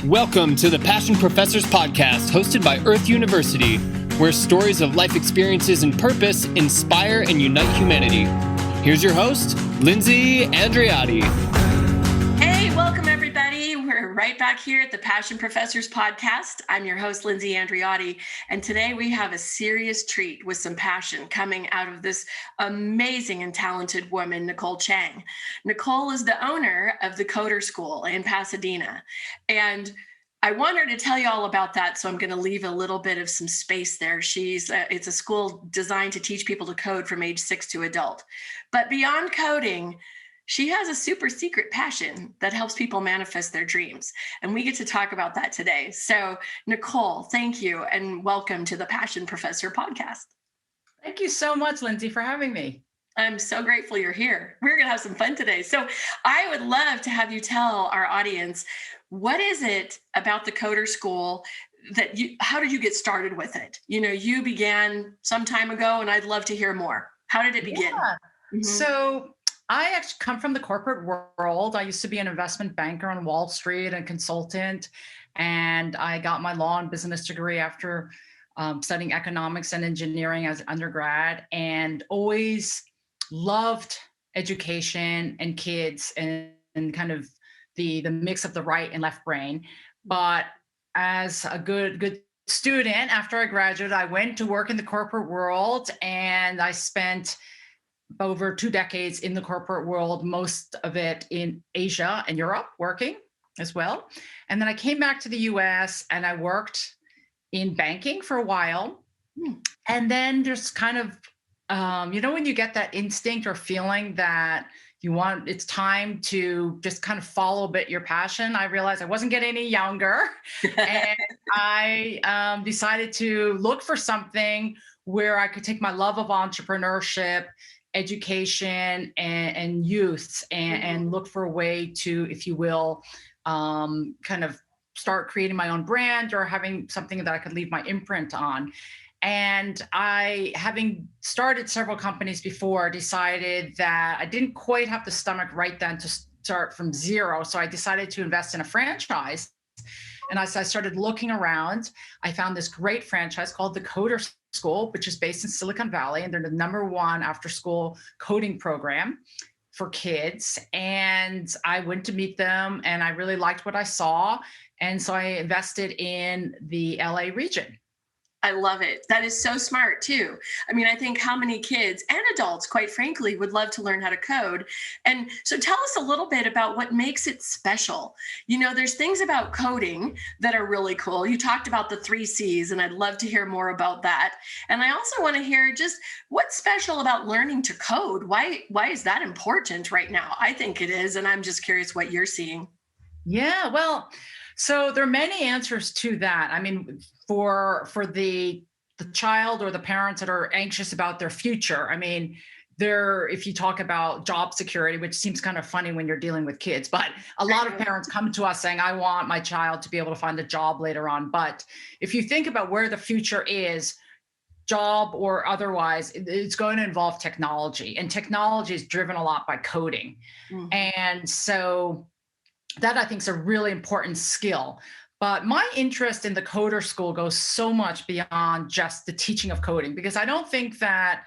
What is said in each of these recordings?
Welcome to the Passion Professors Podcast, hosted by Earth.University, where stories of life experiences and purpose inspire and unite humanity. Here's your host, Lindsay Andreotti. Hey, welcome everybody. We're right back here at the Passion Professors Podcast. I'm your host, Lindsay Andreotti, and today we have a serious treat with some passion coming out of this amazing and talented woman, Nicole Chang. Nicole is the owner of the Coder School in Pasadena, and I want her to tell you all about that, so I'm going to leave a little bit of some space there. It's a school designed to teach people to code from age 6 to adult. But beyond coding, she has a super secret passion that helps people manifest their dreams. And we get to talk about that today. So Nicole, thank you and welcome to the Passion Professor Podcast. Thank you so much, Lindsay, for having me. I'm so grateful you're here. We're going to have some fun today. So I would love to have you tell our audience, what is it about the Coder School how did you get started with it? You know, you began some time ago and I'd love to hear more. How did it begin? Yeah. Mm-hmm. So I actually come from the corporate world. I used to be an investment banker on Wall Street and consultant. And I got my law and business degree after studying economics and engineering as an undergrad, and always loved education and kids and kind of the mix of the right and left brain. But as a good student, after I graduated, I went to work in the corporate world, and I spent over 2 decades in the corporate world, most of it in Asia and Europe, working as well. And then I came back to the US and I worked in banking for a while. And then there's kind of, when you get that instinct or feeling that it's time to just kind of follow a bit your passion. I realized I wasn't getting any younger. And I decided to look for something where I could take my love of entrepreneurship, education, and youth, and look for a way to, if you will, kind of start creating my own brand or having something that I could leave my imprint on. And I, having started several companies before, decided that I didn't quite have the stomach right then to start from zero. So I decided to invest in a franchise. And as I started looking around, I found this great franchise called the Coder School, which is based in Silicon Valley. And they're the #1 after-school coding program for kids. And I went to meet them and I really liked what I saw. And so I invested in the LA region. I love it. That is so smart too. I mean, I think how many kids and adults, quite frankly, would love to learn how to code. And so tell us a little bit about what makes it special. You know, there's things about coding that are really cool. You talked about the 3 C's, and I'd love to hear more about that. And I also want to hear just what's special about learning to code. Why is that important right now? I think it is. And I'm just curious what you're seeing. Yeah, well, so there are many answers to that. I mean, for the child or the parents that are anxious about their future, I mean, if you talk about job security, which seems kind of funny when you're dealing with kids, but a lot of parents come to us saying, I want my child to be able to find a job later on. But if you think about where the future is, job or otherwise, it's going to involve technology, and technology is driven a lot by coding. Mm-hmm. And so that, I think, is a really important skill. But my interest in the Coder School goes so much beyond just the teaching of coding, because I don't think that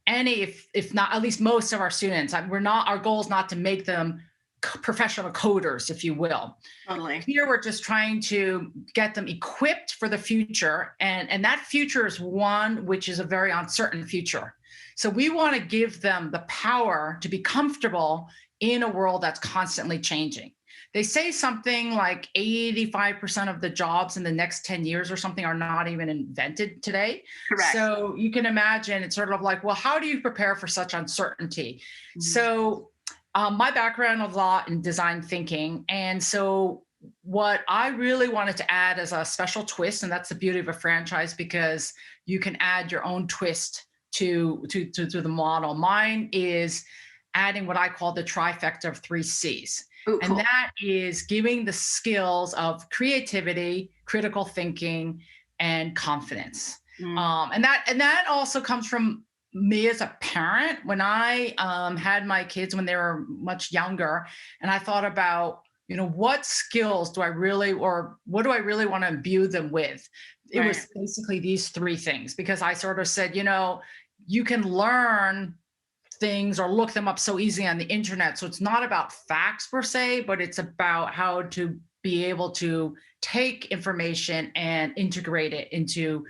if not, at least most of our students, our goal is not to make them professional coders, if you will. Totally. Here, we're just trying to get them equipped for the future. And that future is one which is a very uncertain future. So we want to give them the power to be comfortable in a world that's constantly changing. They say something like 85% of the jobs in the next 10 years or something are not even invented today. Correct. So you can imagine it's sort of like, well, how do you prepare for such uncertainty? Mm-hmm. So my background was a lot in design thinking. And so what I really wanted to add as a special twist, and that's the beauty of a franchise, because you can add your own twist to the model. Mine is adding what I call the trifecta of 3 C's. Ooh, cool. And that is giving the skills of creativity, critical thinking, and confidence. And that also comes from me as a parent. When I had my kids when they were much younger, and I thought about what skills do I really, or what do I really want to imbue them with? It Right. was basically these three things, because I sort of said, you can learn things or look them up so easy on the internet. So it's not about facts per se, but it's about how to be able to take information and integrate it into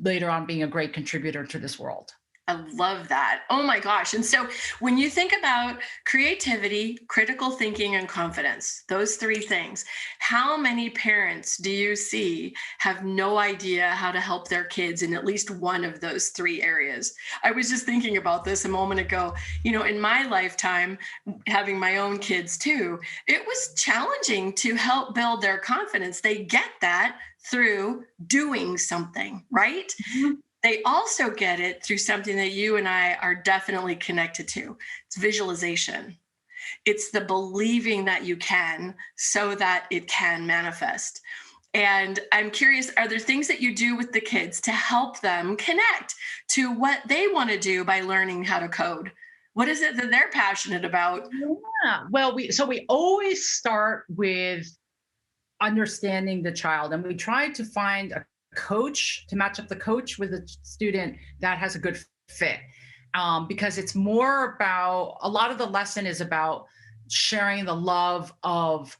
later on being a great contributor to this world. I love that. Oh my gosh. And so when you think about creativity, critical thinking, and confidence, those three things, how many parents do you see have no idea how to help their kids in at least one of those three areas? I was just thinking about this a moment ago. In my lifetime, having my own kids too, it was challenging to help build their confidence. They get that through doing something, right? Mm-hmm. They also get it through something that you and I are definitely connected to. It's visualization. It's the believing that you can so that it can manifest. And I'm curious, are there things that you do with the kids to help them connect to what they want to do by learning how to code? What is it that they're passionate about? Yeah. Well, we always start with understanding the child, and we try to find a coach to match up the coach with a student that has a good fit, because it's more about, a lot of the lesson is about sharing the love of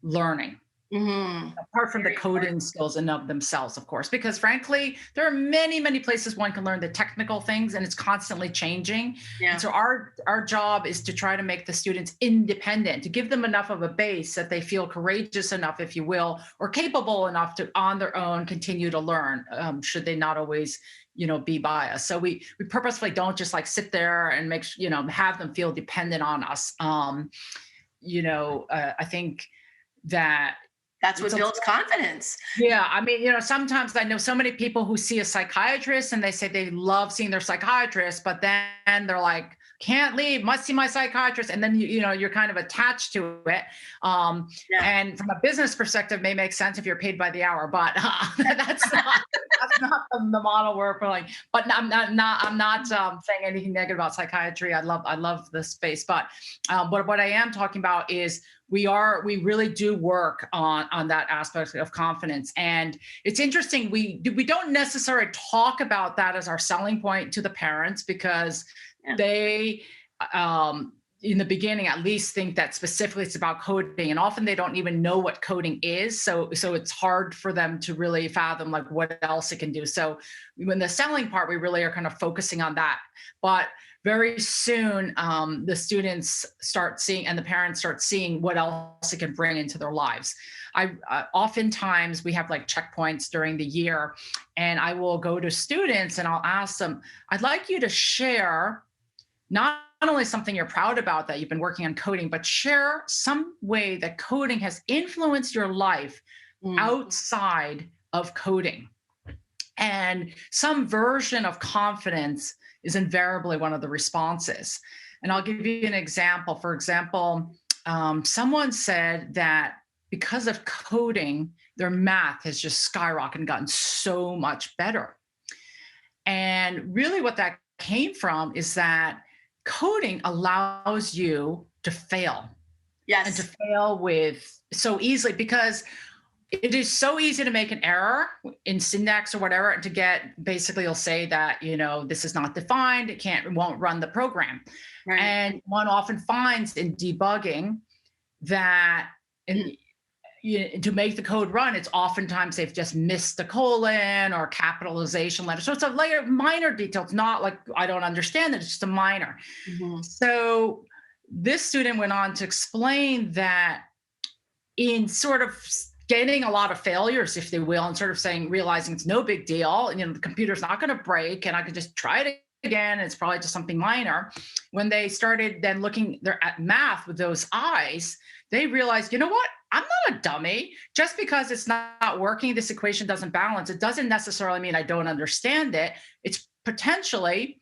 learning. Mm-hmm. Apart from the coding skills in of themselves, of course, because frankly, there are many, many places one can learn the technical things, and it's constantly changing. Yeah. And so our job is to try to make the students independent, to give them enough of a base that they feel courageous enough, if you will, or capable enough to on their own continue to learn, should they not always be biased. So we purposefully don't just like sit there and have them feel dependent on us. I think that's what builds confidence. Yeah. I mean, sometimes I know so many people who see a psychiatrist and they say they love seeing their psychiatrist, but then they're like, can't leave, must see my psychiatrist. And then, you're kind of attached to it. And from a business perspective, may make sense if you're paid by the hour, but that's not the model we're like, but I'm not saying anything negative about psychiatry. I love the space, but what I am talking about is we really do work on that aspect of confidence. And it's interesting. We don't necessarily talk about that as our selling point to the parents, because they, in the beginning, at least think that specifically it's about coding, and often they don't even know what coding is. So it's hard for them to really fathom like what else it can do. So when the selling part, we really are kind of focusing on that. But very soon, the students start seeing, and the parents start seeing what else it can bring into their lives. Oftentimes we have like checkpoints during the year, and I will go to students and I'll ask them, I'd like you to share not only something you're proud about that you've been working on coding, but share some way that coding has influenced your life outside of coding. And some version of confidence is invariably one of the responses. And I'll give you an example. For example, someone said that because of coding, their math has just skyrocketed and gotten so much better. And really what that came from is that coding allows you to fail. Yes. And to fail with so easily, because it is so easy to make an error in syntax or whatever, and to get, basically you'll say that, this is not defined, it won't run the program. Right. And one often finds in debugging that to make the code run, it's oftentimes they've just missed a colon or capitalization letter. So it's a minor detail. It's not like I don't understand it, it's just a minor. Mm-hmm. So this student went on to explain that in sort of getting a lot of failures, if they will, and sort of realizing it's no big deal, the computer's not going to break, and I could just try it again, it's probably just something minor. When they started then looking at math with those eyes, they realized, you know what? I'm not a dummy. Just because it's not working, this equation doesn't balance, it doesn't necessarily mean I don't understand it. It's potentially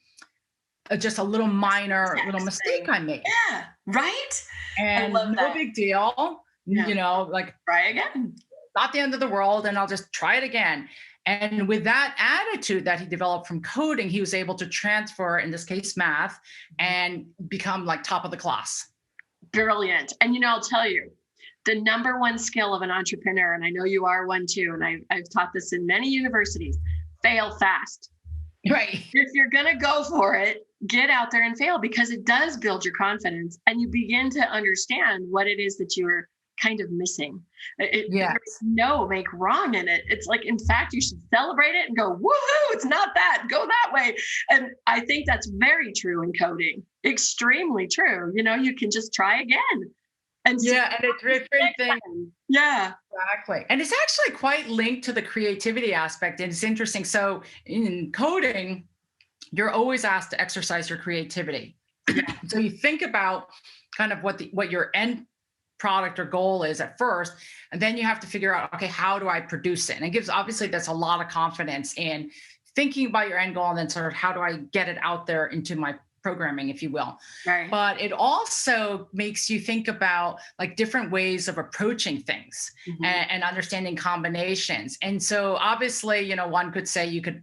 just a little minor little mistake I made. Yeah, right? And no big deal. Yeah. Like try again. Not the end of the world, and I'll just try it again. And with that attitude that he developed from coding, he was able to transfer, in this case, math, and become like top of the class. Brilliant. And I'll tell you, The number one skill of an entrepreneur, and I know you are one too, and I've taught this in many universities, fail fast. Right. If you're going to go for it, get out there and fail, because it does build your confidence and you begin to understand what it is that you're kind of missing. There's no make wrong in it. It's like, in fact, you should celebrate it and go, woohoo, it's not that, go that way. And I think that's very true in coding. Extremely true. You can just try again. And and it's different thing. Yeah, exactly. And it's actually quite linked to the creativity aspect. And it's interesting. So in coding, you're always asked to exercise your creativity. So you think about kind of what your end product or goal is at first, and then you have to figure out, okay, how do I produce it? And it gives, obviously, that's a lot of confidence in thinking about your end goal, and then sort of how do I get it out there into my programming, if you will. Right. But it also makes you think about like different ways of approaching things, and understanding combinations. And so obviously, one could say you could,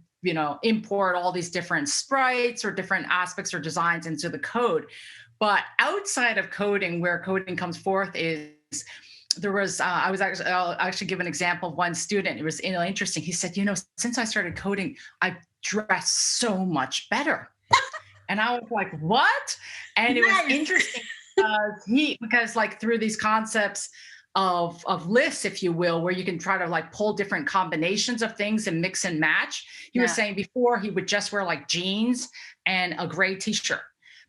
import all these different sprites or different aspects or designs into the code. But outside of coding, where coding comes forth is, I'll actually give an example of one student. It was interesting. He said, since I started coding, I've dressed so much better. And I was like, what? And it was interesting because like through these concepts of lists, if you will, where you can try to like pull different combinations of things and mix and match. He was saying before he would just wear like jeans and a gray t-shirt.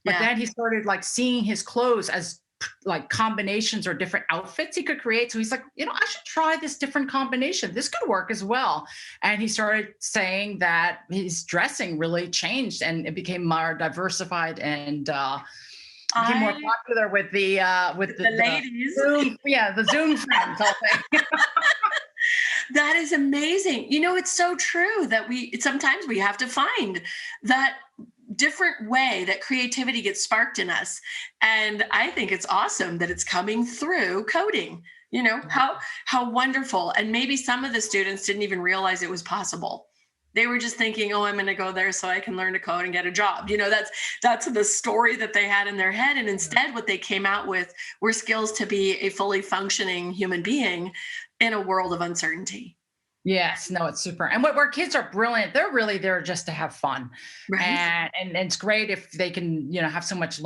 But then he started like seeing his clothes as like combinations or different outfits he could create. So he's like, I should try this different combination. This could work as well. And he started saying that his dressing really changed and it became more diversified and became more popular with the ladies. Zoom, the Zoom friends, I'll say. That is amazing. It's so true that sometimes we have to find that different way that creativity gets sparked in us. And I think it's awesome that it's coming through coding. How wonderful. And maybe some of the students didn't even realize it was possible. They were just thinking, I'm going to go there so I can learn to code and get a job. That's the story that they had in their head. And instead, what they came out with were skills to be a fully functioning human being in a world of uncertainty. Yes, no, it's super. And where kids are brilliant, they're really there just to have fun. Right. And it's great if they can, have so much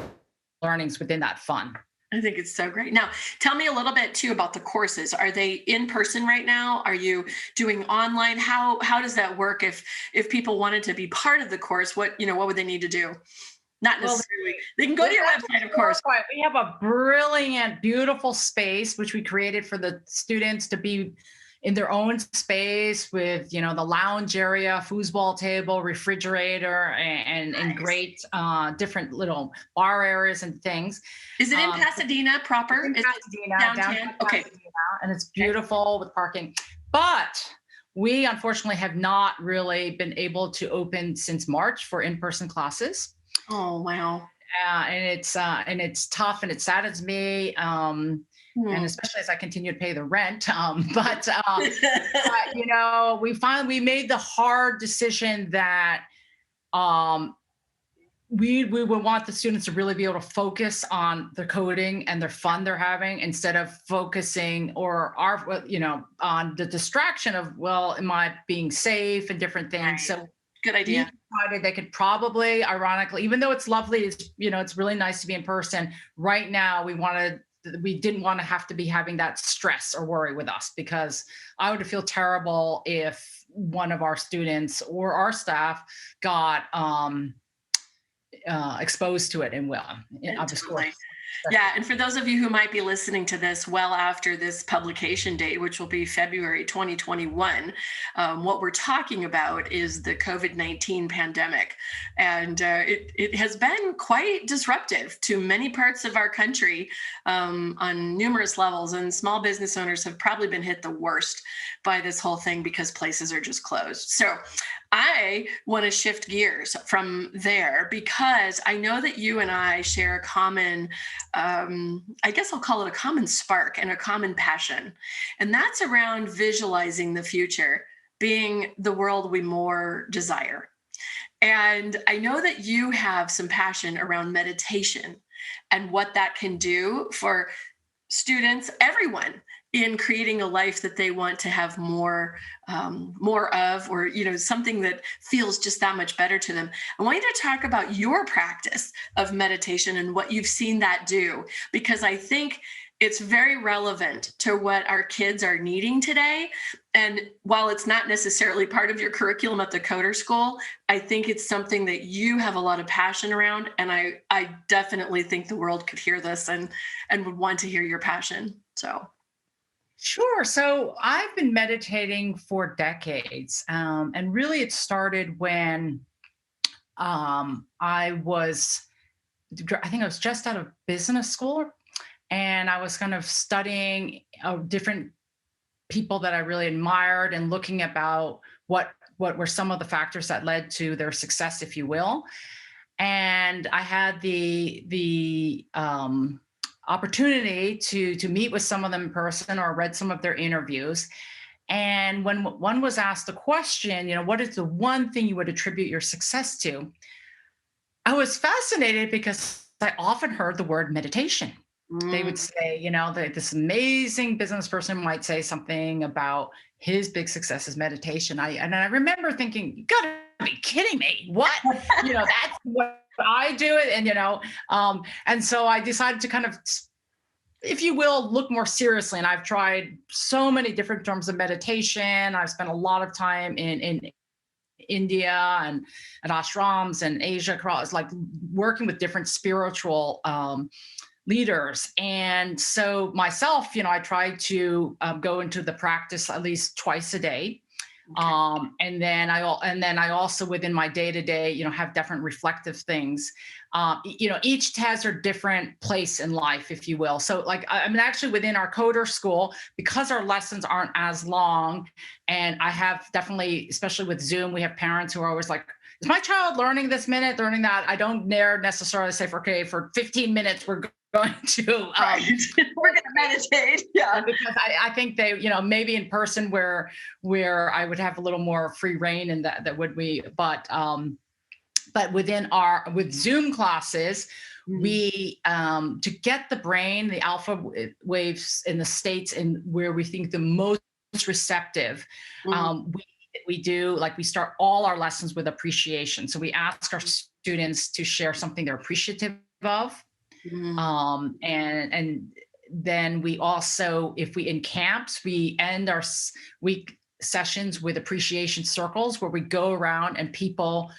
learnings within that fun. I think it's so great. Now, tell me a little bit too about the courses. Are they in person right now? Are you doing online? How does that work? If people wanted to be part of the course, what would they need to do? Not necessarily. They can go to your website, of course. We have a brilliant, beautiful space, which we created for the students to be in their own space with, the lounge area, foosball table, refrigerator, and great different little bar areas and things. Is it in Pasadena proper? In Pasadena, downtown okay. Pasadena, and it's beautiful with parking. But we unfortunately have not really been able to open since March for in-person classes. Oh, wow. And it's tough and it saddens me. And especially as I continue to pay the rent. But we made the hard decision that we would want the students to really be able to focus on the coding and their fun they're having instead of focusing on the distraction of, am I being safe and different things. Right. So good idea. Decided they could probably, ironically, even though it's lovely, it's really nice to be in person. Right now, we didn't want to have to be having that stress or worry with us, because I would feel terrible if one of our students or our staff got exposed to it and Totally. Yeah. And for those of you who might be listening to this well after this publication date, which will be February 2021, what we're talking about is the COVID-19 pandemic. And it has been quite disruptive to many parts of our country on numerous levels. And small business owners have probably been hit the worst by this whole thing because places are just closed. So I want to shift gears from there, because I know that you and I share a common, I guess I'll call it a common spark and a common passion. And that's around visualizing the future being the world we more desire. And I know that you have some passion around meditation and what that can do for students, everyone, in creating a life that they want to have more of, or something that feels just that much better to them. I want you to talk about your practice of meditation and what you've seen that do, because I think it's very relevant to what our kids are needing today. And while it's not necessarily part of your curriculum at the Coder School, I think it's something that you have a lot of passion around. And I definitely think the world could hear this and would want to hear your passion. So. Sure. So I've been meditating for decades. And really it started when I think I was just out of business school, and I was kind of studying different people that I really admired and looking about what were some of the factors that led to their success, if you will. And I had the opportunity to meet with some of them in person, or read some of their interviews. And when one was asked the question, what is the one thing you would attribute your success to? I was fascinated because I often heard the word meditation. They would say, this amazing business person might say something about his big success is meditation. I remember thinking, you gotta be kidding me. What? That's what I do it. And so I decided to kind of, if you will, look more seriously. And I've tried so many different forms of meditation. I've spent a lot of time in India and at ashrams and Asia, across, like working with different spiritual leaders. And so myself, I try to go into the practice at least twice a day. Okay. And then I also within my day-to-day, have different reflective things. Each has their different place in life, if you will. So actually within our Coder School, because our lessons aren't as long, and I have definitely, especially with Zoom, we have parents who are always like, is my child learning this minute, learning that? I don't dare necessarily say, for 15 minutes, we're going to we're going to meditate. Yeah, because I think they, maybe in person where I would have a little more free reign, and that would be, but with Zoom classes, we to get the brain, the alpha waves in the states and where we think the most receptive, we start all our lessons with appreciation. So we ask our students to share something they're appreciative of. And then we also, if we in camps, we end our week sessions with appreciation circles, where we go around and people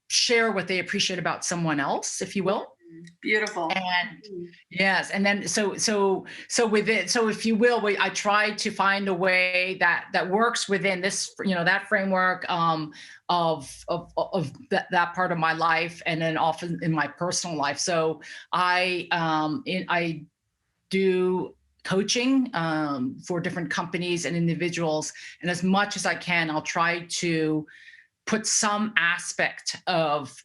share what they appreciate about someone else, if you will. Beautiful. And yes, and then so with it, so if you will, I try to find a way that works within this, that framework of that part of my life, and then often in my personal life. So I do coaching for different companies and individuals, and as much as I can, I'll try to put some aspect of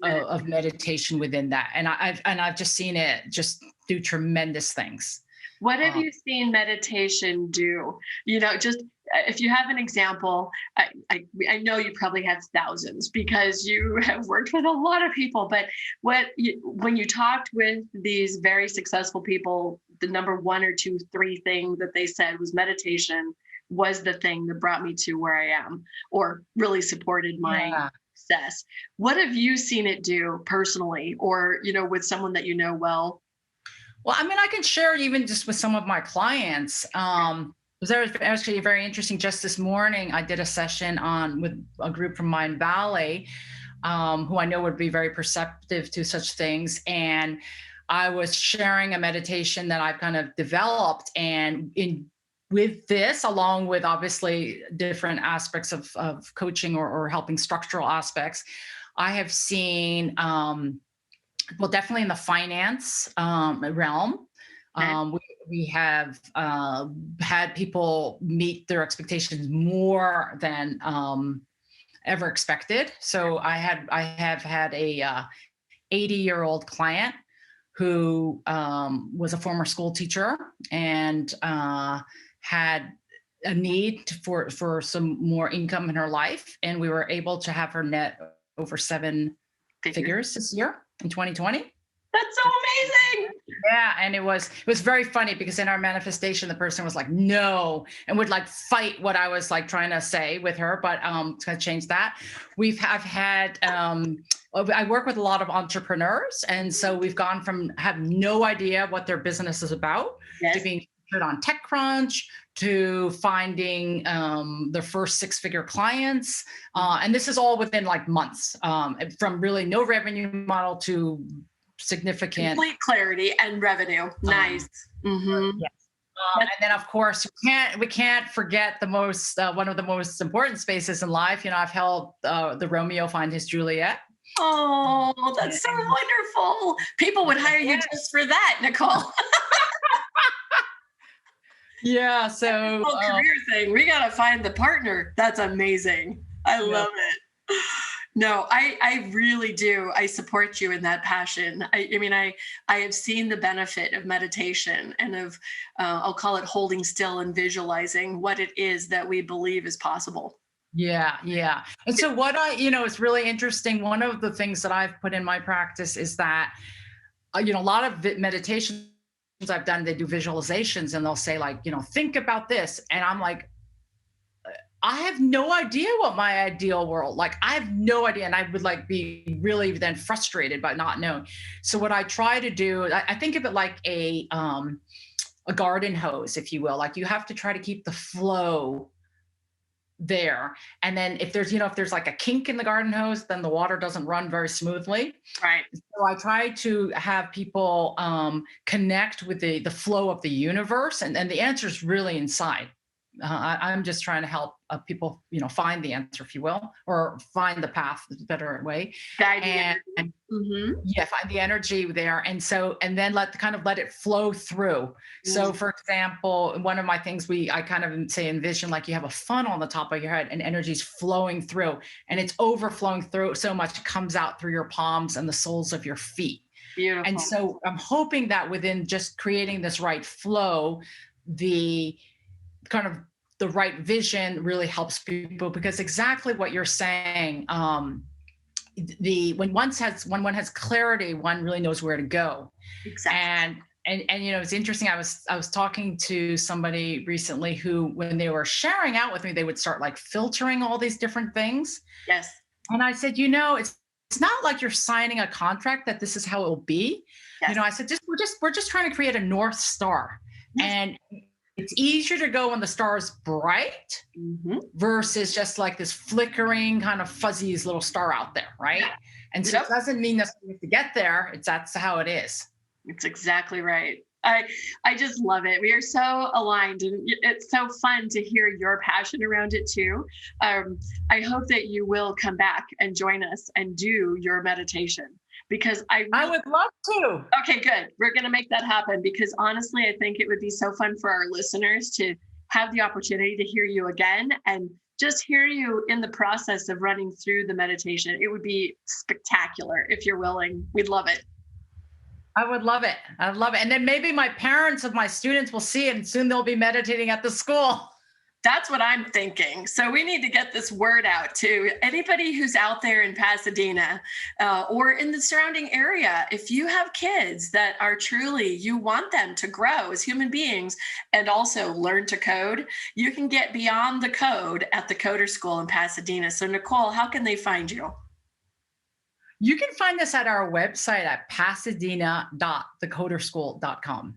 meditation within that. And I've just seen it just do tremendous things. What have you seen meditation do? Just if you have an example, I know you probably have thousands because you have worked with a lot of people, but when you talked with these very successful people, the number 1 or 2, 3 thing that they said was meditation was the thing that brought me to where I am, or really supported my success. What have you seen it do personally, or, with someone that well? Well, I can share even just with some of my clients. It was actually very interesting. Just this morning, I did a session with a group from Mind Valley, who I know would be very perceptive to such things. And I was sharing a meditation that I've kind of developed, and with this, along with obviously different aspects of coaching or helping structural aspects, I have seen, definitely in the finance realm, we have had people meet their expectations more than ever expected. So I have had a 80-year-old client who was a former school teacher and had a need for some more income in her life. And we were able to have her net over 7 figures this year in 2020. That's so amazing. Yeah, and it was very funny because in our manifestation, the person was like, no, and would like fight what I was like trying to say with her, but it's gonna change that. I've had I work with a lot of entrepreneurs, and so we've gone from have no idea what their business is about to being featured on TechCrunch to finding their first six-figure clients, and this is all within like months, from really no revenue model to significant complete clarity and revenue. Nice. Yes. And then of course we can't forget the most one of the most important spaces in life. I've held the Romeo find his Juliet. Oh, that's so wonderful. People would hire you just for that, Nicole. Yeah, so whole career thing. We got to find the partner. That's amazing. I love it. No, I really do. I support you in that passion. I have seen the benefit of meditation and of, I'll call it holding still and visualizing what it is that we believe is possible. Yeah. And so what it's really interesting. One of the things that I've put in my practice is that, a lot of meditations I've done, they do visualizations and they'll say like, think about this. And I'm like, I have no idea what my ideal world, like I have no idea. And I would like be really then frustrated by not knowing. So what I try to do, I think of it like a garden hose, if you will. Like you have to try to keep the flow there. And then if there's like a kink in the garden hose, then the water doesn't run very smoothly. Right. So I try to have people connect with the flow of the universe. And the answer is really inside. I'm just trying to help people, find the answer, if you will, or find the path, the better way. And find the energy there. And then let it flow through. So for example, one of my things I kind of say envision like you have a funnel on the top of your head and energy's flowing through and it's overflowing through so much it comes out through your palms and the soles of your feet. Beautiful. And so I'm hoping that within just creating this right flow, the kind of the right vision really helps people, because exactly what you're saying, when one has clarity, one really knows where to go. Exactly. And it's interesting. I was talking to somebody recently who, when they were sharing out with me, they would start like filtering all these different things. Yes. And I said, it's not like you're signing a contract that this is how it will be. Yes. I said, we're just trying to create a North Star. Yes. And it's easier to go when the star is bright versus just like this flickering kind of fuzzy little star out there, right? Yeah. And so it doesn't mean necessarily to get there. That's how it is. It's exactly right. I just love it. We are so aligned, and it's so fun to hear your passion around it too. I hope that you will come back and join us and do your meditation, because I would love to. Okay, good. We're going to make that happen, because honestly, I think it would be so fun for our listeners to have the opportunity to hear you again and just hear you in the process of running through the meditation. It would be spectacular if you're willing. We'd love it. I would love it. I'd love it. And then maybe my parents of my students will see it and soon they'll be meditating at the school. That's what I'm thinking. So we need to get this word out to anybody who's out there in Pasadena or in the surrounding area. If you have kids that are truly, you want them to grow as human beings and also learn to code, you can get beyond the code at the Coder School in Pasadena. So Nicole, how can they find you? You can find us at our website at pasadena.thecoderschool.com.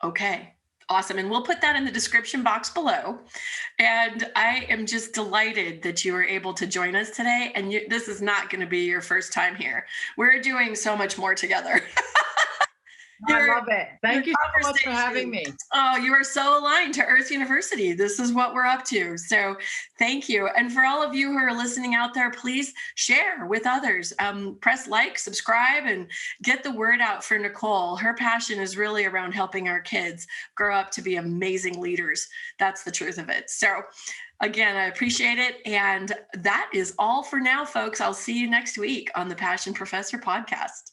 Okay. Awesome. And we'll put that in the description box below. And I am just delighted that you were able to join us today. And this is not going to be your first time here. We're doing so much more together. I love it. Thank you so much for having me. Oh, you are so aligned to Earth.University. This is what we're up to. So thank you. And for all of you who are listening out there, please share with others. Press like, subscribe, and get the word out for Nicole. Her passion is really around helping our kids grow up to be amazing leaders. That's the truth of it. So again, I appreciate it. And that is all for now, folks. I'll see you next week on the Passion Professor podcast.